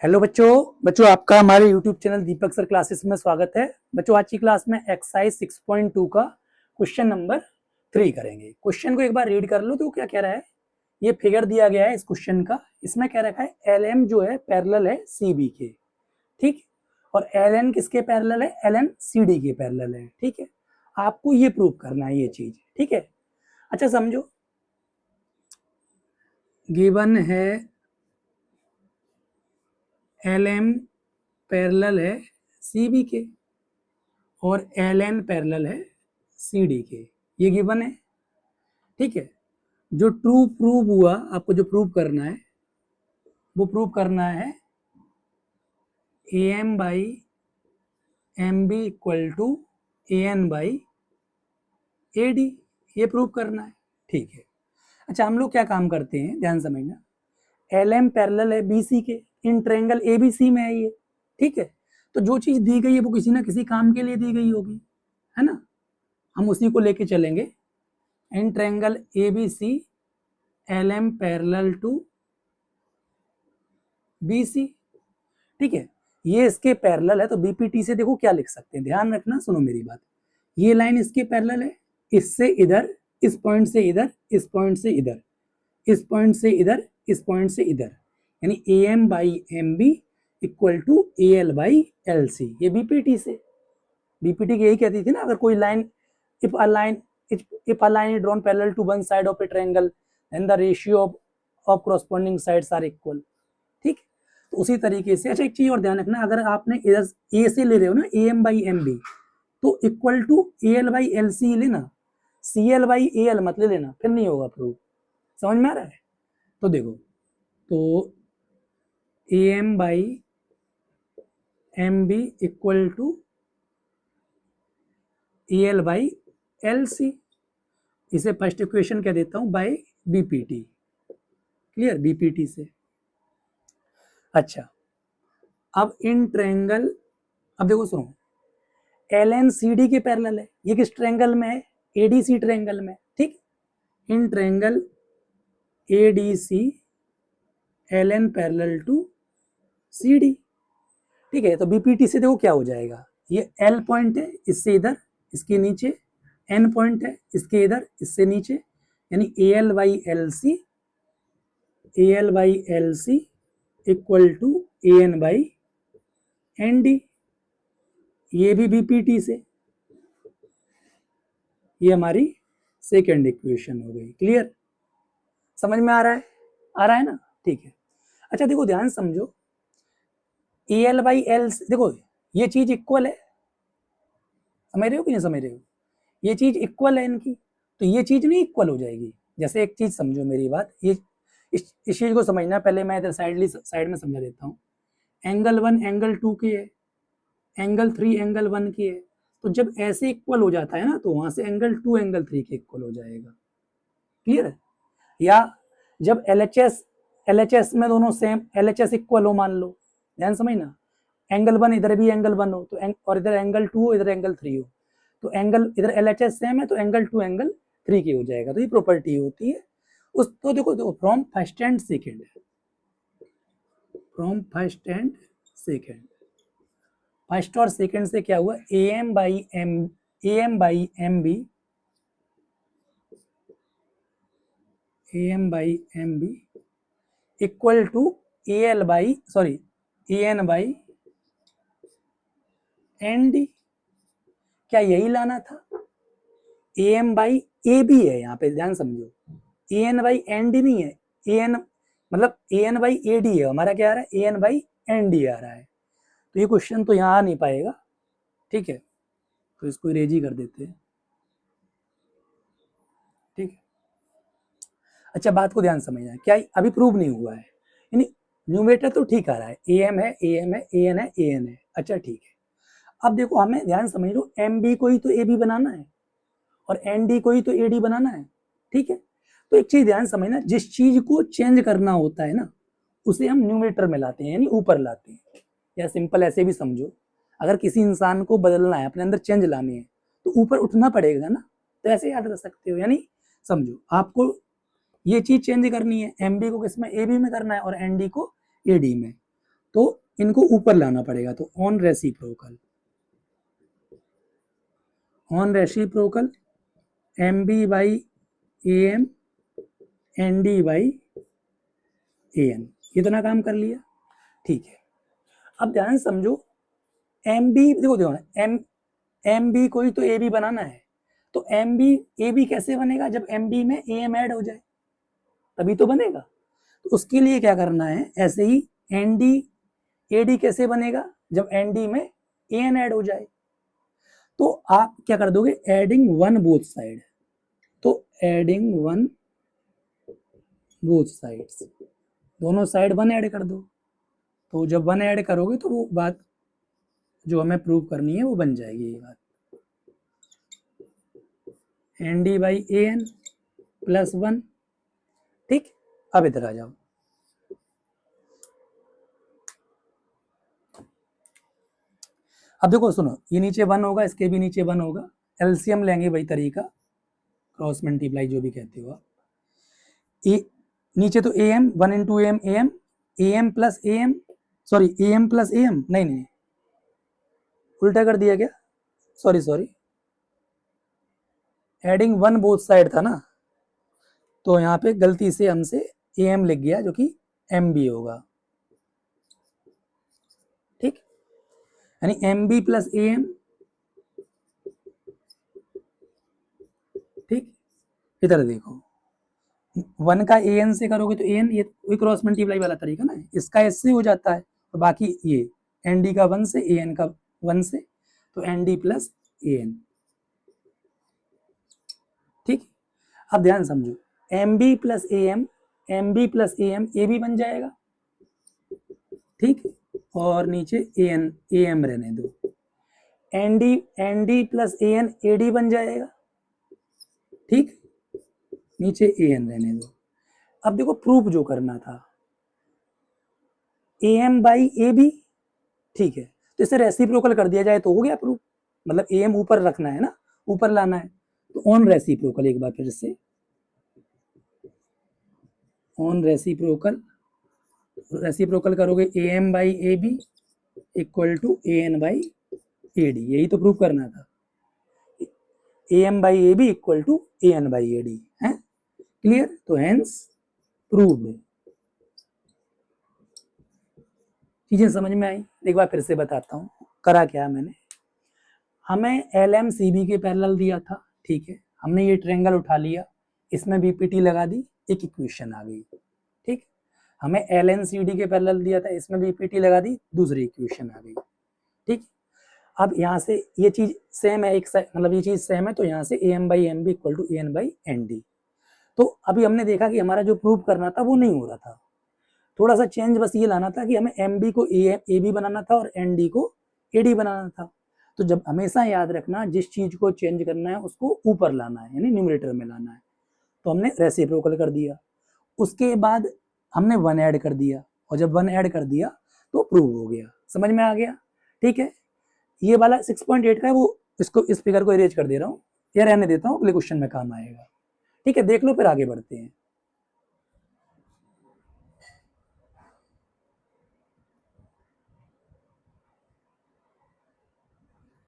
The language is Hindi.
हेलो बच्चों आपका हमारे यूट्यूब चैनल दीपक सर क्लासेस में स्वागत है। बच्चों आज की क्लास में एक्सरसाइज 6.2 का क्वेश्चन नंबर 3 करेंगे। क्वेश्चन को एक बार रीड कर लो तो क्या कह रहा है। ये फिगर दिया गया है इस क्वेश्चन का, इसमें कह रखा है LM जो है पैरेलल है CB के, ठीक, और LN किसके पैरेलल है, LN CD के पैरेलल है, ठीक है। आपको ये प्रूव करना है ये चीज, ठीक है। अच्छा समझो, गिवन है LM पैरेलल है CB के और LN पैरेलल है CD के, ये गिवन है, ठीक है। जो ट्रू प्रूव हुआ, आपको जो प्रूव करना है वो प्रूव करना है AM by MB equal to AN by AD, ये प्रूव करना है, ठीक है। अच्छा हम लोग क्या काम करते हैं, ध्यान समझना। LM पैरेलल है BC के, इन ट्रायंगल ABC में है ये, ठीक है। तो जो चीज दी गई है वो किसी ना किसी काम के लिए दी गई होगी, है ना। हम उसी को लेके चलेंगे। In triangle ABC LM parallel to BC, ठीक है। ये इसके पैरेलल है तो BPT से देखो क्या लिख सकते हैं, ध्यान रखना, सुनो मेरी बात। ये लाइन इसके पैरेलल है, इससे इधर, इस पॉइंट से इधर, इस पॉइंट से इधर, इस पॉइंट से इधर, इस पॉइंट से इधर, यानी AM by MB equal to AL by LC, ये BPT से। BPT की यही कहती थी ना, अगर कोई line, if a line is drawn parallel to one side of a triangle then the ratio of corresponding sides are equal, ठीक। तो उसी तरीके से, अच्छा एक चीज और ध्यान रखना, अगर आपने इधर A से ले रहे हो ना AM बाई MB, तो equal to AL by LC लेना, CL बाई AL मत ले लेना, फिर नहीं होगा प्रूव। समझ में आ रहा है। तो देखो, तो AM by MB equal to AL by LC, इसे फर्स्ट इक्वेशन कह देता हूं बाय BPT, क्लियर, BPT से। अच्छा अब इन ट्रायंगल, अब देखो सुनो, LN CD के पैरेलल है, ये किस ट्रायंगल में है, ADC ट्रायंगल में, ठीक। In triangle ADC LN parallel to CD, ठीक है। तो BPT से देखो क्या हो जाएगा, ये L पॉइंट है इससे इधर, इसके नीचे, N पॉइंट है इसके इधर, इससे नीचे, यानी AL by LC, AL by LC equal to AN by ND, ये भी BPT से। ये हमारी सेकेंड इक्वेशन हो गई, क्लियर, समझ में आ रहा है, आ रहा है ना, ठीक है। अच्छा देखो ध्यान समझो, AL बाई L, देखो ये चीज इक्वल है, समझ रहे हो कि नहीं समझ रहे हो, ये चीज इक्वल है इनकी, तो ये चीज नहीं इक्वल हो जाएगी। जैसे एक चीज समझो मेरी बात, ये इस चीज को समझना, पहले मैं इधर साइड में समझा देता हूँ। एंगल 1 एंगल 2 की है, एंगल 3 एंगल 1 की है, तो जब ऐसे इक्वल हो जाता है ना, तो वहां से एंगल 2 एंगल 3 के इक्वल हो जाएगा, क्लियर है। या जब LHS में दोनों सेम, LHS इक्वल हो, मान लो, ध्यान समझना, एंगल 1 इधर भी एंगल 1 हो तो और इधर एंगल 2 हो, इधर एंगल 3 हो, तो एंगल इधर LHS सेम है तो एंगल 2 एंगल 3 की हो जाएगा। तो ये प्रॉपर्टी होती है उस, तो देखो from first and second, from first and second, first और सेकेंड से क्या हुआ, AM by MB, AM by MB equal to AN by ND, क्या यही लाना था। AM बाई AB है, यहाँ पे ध्यान समझो, AN बाई ND नहीं है, AN मतलब AN बाई AD है, हमारा क्या आ रहा है, AN बाई ND आ रहा है। तो ये क्वेश्चन तो यहाँ आ नहीं पाएगा, ठीक है, तो इसको इरेज ही कर देते हैं, ठीक है। अच्छा बात को ध्यान समझना, क्या अभी प्रूव नहीं हुआ है, यानी न्यूमेरेटर तो ठीक आ रहा है, AM है, AM है, AN है, AN है, अच्छा ठीक है। अब देखो हमें ध्यान समझ लो, MB को ही तो AB बनाना है और ND को ही तो AD बनाना है, ठीक है। तो एक चीज ध्यान समझना, जिस चीज को चेंज करना होता है ना, उसे हम न्यूमेरेटर में लाते हैं, यानी ऊपर लाते हैं। या सिंपल ऐसे भी समझो, अगर किसी इंसान को बदलना है, अपने अंदर चेंज लाने हैं, तो ऊपर उठना पड़ेगा ना, तो ऐसे याद रख सकते हो। यानी समझो आपको ये चीज चेंज करनी है, MB को किसमें, AB में करना है और ND को AD में, तो इनको ऊपर लाना पड़ेगा, तो on reciprocal M B by A M N D by A N, इतना काम कर लिया। ठीक है, अब ध्यान समझो, एम बी देखो एम बी कोई तो ए बी बनाना है, तो एम बी ए बी कैसे बनेगा, जब एम बी में ए एम ऐड हो जाए तभी तो बनेगा। तो उसके लिए क्या करना है, ऐसे ही एन डी ए डी कैसे बनेगा, जब एन डी में ए एन ऐड हो जाए। तो आप क्या कर दोगे, एडिंग वन बोथ साइड, तो एडिंग वन बोथ साइड्स, दोनों साइड वन ऐड कर दो। तो जब वन ऐड करोगे तो वो बात जो हमें प्रूव करनी है वो बन जाएगी, ये बात N D by A N plus one. ठीक, अब इधर आ जाओ, अब देखो सुनो, ये नीचे वन होगा, इसके भी नीचे वन होगा, एलसीएम लेंगे वही तरीका, क्रॉस मल्टीप्लाई जो भी कहते हो आप। नीचे तो A M, one into A M plus A M, sorry A M plus A M, नहीं उल्टा कर दिया क्या, sorry adding one both side था ना, तो यहाँ पे गलती से हमसे ए एम लिख गया जो कि एम बी होगा। ठीक, यानी M B plus A M. ठीक, इधर देखो, वन का ए एन से करोगे तो ए एन, ये क्रॉस मल्टीप्लाई वाला तरीका ना, इसका एस से हो जाता है, और बाकी ये एन डी का वन से, ए एन का वन से, तो N D plus A N. ठीक, अब ध्यान समझो, M B plus A M A B बन जाएगा। ठीक, और नीचे ए एम रहने दो, N D plus A D बन जाएगा। ठीक, नीचे ए एन रहने दो। अब देखो प्रूफ जो करना था, A M by A B, ठीक है, तो इसे रेसिप्रोकल कर दिया जाए तो हो गया प्रूफ, मतलब ए एम ऊपर रखना है ना, ऊपर लाना है, तो ऑन रेसिप्रोकल, एक बार फिर से ऑन रेसिप्रोकल करोगे, A M by A B equal to A N by A D, यही तो प्रूफ करना था, A M by A B equal to A N by A D है, क्लियर, तो हेंस प्रूव्ड। चीजें समझ में आई, एक बार फिर से बताता हूँ करा क्या मैंने। हमें एल एम सी बी के पैरेलल दिया था, ठीक है, हमने ये ट्रायंगल उठा लिया, इसमें बीपीटी लगा दी, एक इक्वेशन आ गई। ठीक, हमें एल एन सी डी के पैरेलल दिया था, इसमें बीपीटी लगा दी, दूसरी इक्वेशन आ गई। ठीक, अब यहाँ से ये चीज सेम है, एक मतलब ये चीज सेम है, तो यहाँ से A M by M B equal to A N by N D. तो अभी हमने देखा कि हमारा जो प्रूफ करना था वो नहीं हो रहा था, थोड़ा सा चेंज बस ये लाना था कि हमें एम बी को ए बी बनाना था और एन डी को ए डी बनाना था। तो जब हमेशा याद रखना, जिस चीज को चेंज करना है उसको ऊपर लाना है, यानी न्यूमरेटर में लाना है, तो हमने रेसिप्रोकल कर दिया, उसके बाद हमने वन ऐड कर दिया, और जब वन ऐड कर दिया तो प्रूव हो गया, समझ में आ गया। ठीक है, ये वाला 6.8 का है, वो इसको इस फिगर को इरेज कर दे रहा हूँ, या रहने देता हूँ, अगले क्वेश्चन में काम आएगा। ठीक है, देख लो फिर आगे बढ़ते हैं।